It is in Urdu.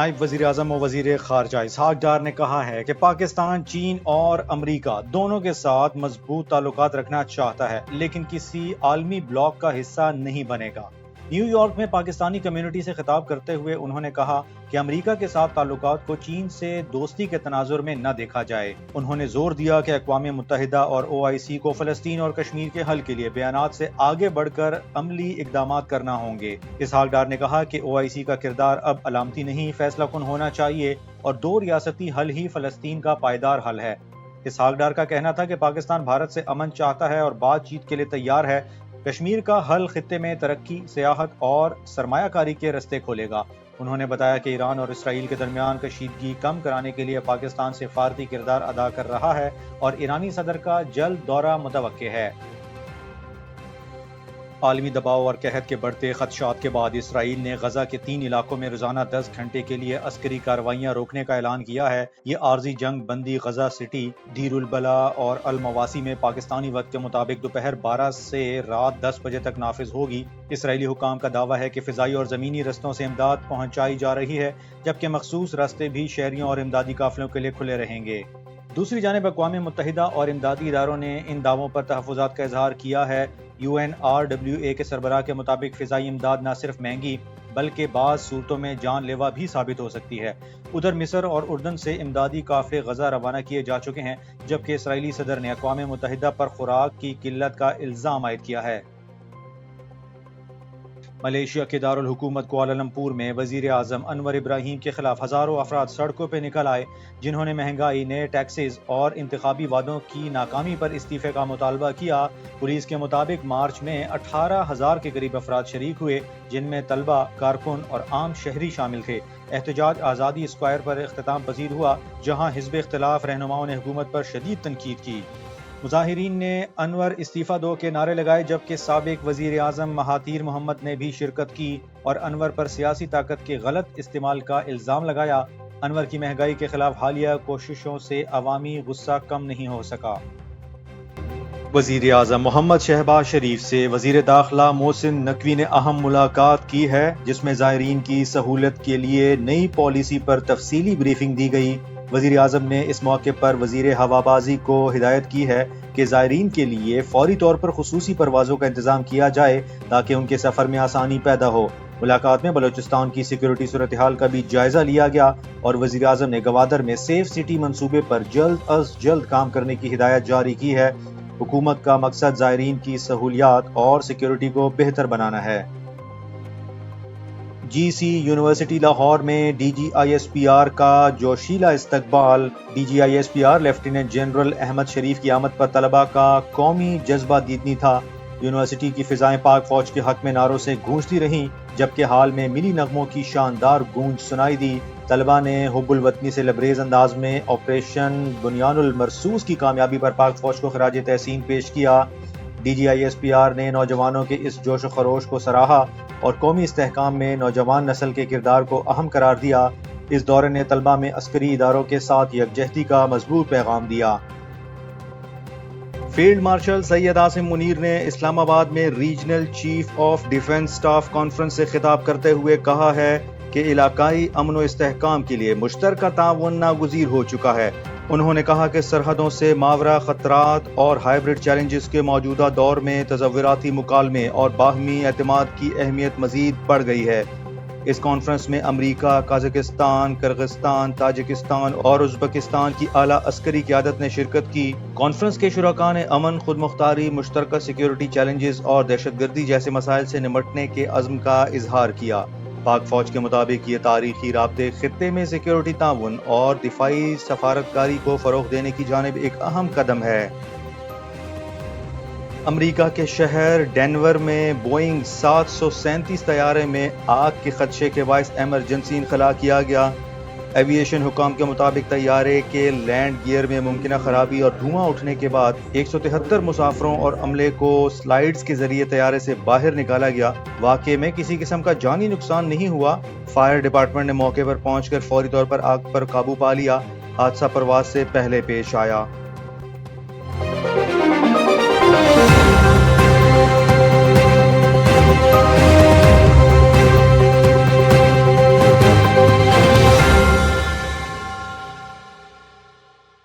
نائب وزیر اعظم و وزیر خارجہ اسحاق ڈار نے کہا ہے کہ پاکستان چین اور امریکہ دونوں کے ساتھ مضبوط تعلقات رکھنا چاہتا ہے لیکن کسی عالمی بلاک کا حصہ نہیں بنے گا۔ نیو یارک میں پاکستانی کمیونٹی سے خطاب کرتے ہوئے انہوں نے کہا کہ امریکہ کے ساتھ تعلقات کو چین سے دوستی کے تناظر میں نہ دیکھا جائے۔ انہوں نے زور دیا کہ اقوام متحدہ اور OIC کو فلسطین اور کشمیر کے حل کے لیے بیانات سے آگے بڑھ کر عملی اقدامات کرنا ہوں گے۔ اسحاق ڈار نے کہا کہ OIC کا کردار اب علامتی نہیں فیصلہ کن ہونا چاہیے اور دو ریاستی حل ہی فلسطین کا پائیدار حل ہے۔ اسحاق ڈار کا کہنا تھا کہ پاکستان بھارت سے امن چاہتا ہے اور بات چیت کے لیے تیار ہے۔ کشمیر کا حل خطے میں ترقی، سیاحت اور سرمایہ کاری کے راستے کھولے گا۔ انہوں نے بتایا کہ ایران اور اسرائیل کے درمیان کشیدگی کم کرانے کے لیے پاکستان سفارتی کردار ادا کر رہا ہے اور ایرانی صدر کا جلد دورہ متوقع ہے۔ عالمی دباؤ اور قحط کے بڑھتے خدشات کے بعد اسرائیل نے غزہ کے 3 علاقوں میں روزانہ 10 گھنٹے کے لیے عسکری کارروائیاں روکنے کا اعلان کیا ہے۔ یہ عارضی جنگ بندی غزہ سٹی، دیر البلا اور المواسی میں پاکستانی وقت کے مطابق دوپہر 12 سے رات 10 بجے تک نافذ ہوگی۔ اسرائیلی حکام کا دعویٰ ہے کہ فضائی اور زمینی رستوں سے امداد پہنچائی جا رہی ہے، جبکہ مخصوص راستے بھی شہریوں اور امدادی قافلوں کے لیے کھلے رہیں گے۔ دوسری جانب اقوام متحدہ اور امدادی اداروں نے ان دعووں پر تحفظات کا اظہار کیا ہے۔ UNRWA کے سربراہ کے مطابق فضائی امداد نہ صرف مہنگی بلکہ بعض صورتوں میں جان لیوا بھی ثابت ہو سکتی ہے۔ ادھر مصر اور اردن سے امدادی قافلے غزہ روانہ کیے جا چکے ہیں، جبکہ اسرائیلی صدر نے اقوام متحدہ پر خوراک کی قلت کا الزام عائد کیا ہے۔ ملیشیا کے دارالحکومت کوالالمپور میں وزیر اعظم انور ابراہیم کے خلاف ہزاروں افراد سڑکوں پہ نکل آئے، جنہوں نے مہنگائی، نئے ٹیکسز اور انتخابی وعدوں کی ناکامی پر استعفے کا مطالبہ کیا۔ پولیس کے مطابق مارچ میں 18,000 کے قریب افراد شریک ہوئے، جن میں طلبہ، کارکن اور عام شہری شامل تھے۔ احتجاج آزادی اسکوائر پر اختتام پذیر ہوا، جہاں حزب اختلاف رہنماؤں نے حکومت پر شدید تنقید کی۔ مظاہرین نے انور استعفیٰ دو کے نعرے لگائے، جبکہ سابق وزیر اعظم مہاتیر محمد نے بھی شرکت کی اور انور پر سیاسی طاقت کے غلط استعمال کا الزام لگایا۔ انور کی مہنگائی کے خلاف حالیہ کوششوں سے عوامی غصہ کم نہیں ہو سکا۔ وزیر اعظم محمد شہباز شریف سے وزیر داخلہ محسن نقوی نے اہم ملاقات کی ہے، جس میں زائرین کی سہولت کے لیے نئی پالیسی پر تفصیلی بریفنگ دی گئی۔ وزیر اعظم نے اس موقع پر وزیر ہوابازی کو ہدایت کی ہے کہ زائرین کے لیے فوری طور پر خصوصی پروازوں کا انتظام کیا جائے تاکہ ان کے سفر میں آسانی پیدا ہو۔ ملاقات میں بلوچستان کی سیکورٹی صورتحال کا بھی جائزہ لیا گیا اور وزیر اعظم نے گوادر میں سیف سٹی منصوبے پر جلد از جلد کام کرنے کی ہدایت جاری کی ہے۔ حکومت کا مقصد زائرین کی سہولیات اور سیکورٹی کو بہتر بنانا ہے۔ GC یونیورسٹی لاہور میں DGISPR کا جوشیلا استقبال۔ DGISPR لیفٹیننٹ جنرل احمد شریف کی آمد پر طلباء کا قومی جذبہ دیدنی تھا۔ یونیورسٹی کی فضائیں پاک فوج کے حق میں نعروں سے گونجتی رہیں، جبکہ حال میں ملی نغموں کی شاندار گونج سنائی دی۔ طلباء نے حب الوطنی سے لبریز انداز میں آپریشن بنیان المرصوص کی کامیابی پر پاک فوج کو خراج تحسین پیش کیا۔ DGISPR نے نوجوانوں کے اس جوش و خروش کو سراہا اور قومی استحکام میں نوجوان نسل کے کردار کو اہم قرار دیا۔ اس دورے نے طلباء میں عسکری اداروں کے ساتھ یکجہتی کا مضبوط پیغام دیا۔ فیلڈ مارشل سید عاصم منیر نے اسلام آباد میں regional chief of defence staff conference سے خطاب کرتے ہوئے کہا ہے کہ علاقائی امن و استحکام کے لیے مشترکہ تعاون ناگزیر ہو چکا ہے۔ انہوں نے کہا کہ سرحدوں سے ماورا خطرات اور ہائبرڈ چیلنجز کے موجودہ دور میں تصوراتی مکالمے اور باہمی اعتماد کی اہمیت مزید بڑھ گئی ہے۔ اس کانفرنس میں امریکہ، قازقستان، کرغزستان، تاجکستان اور ازبکستان کی اعلیٰ عسکری قیادت نے شرکت کی۔ کانفرنس کے شرکاء نے امن، خود مختاری، مشترکہ سیکیورٹی چیلنجز اور دہشت گردی جیسے مسائل سے نمٹنے کے عزم کا اظہار کیا۔ پاک فوج کے مطابق یہ تاریخی رابطے خطے میں سیکیورٹی تعاون اور دفاعی سفارتکاری کو فروغ دینے کی جانب ایک اہم قدم ہے۔ امریکہ کے شہر ڈینور میں بوئنگ 737 طیارے میں آگ کے خدشے کے باعث ایمرجنسی انخلا کیا گیا۔ ایوییشن حکام کے مطابق طیارے کے لینڈ گیئر میں ممکنہ خرابی اور دھواں اٹھنے کے بعد 173 مسافروں اور عملے کو سلائیڈز کے ذریعے طیارے سے باہر نکالا گیا۔ واقعے میں کسی قسم کا جانی نقصان نہیں ہوا۔ فائر ڈپارٹمنٹ نے موقع پر پہنچ کر فوری طور پر آگ پر قابو پا لیا۔ حادثہ پرواز سے پہلے پیش آیا۔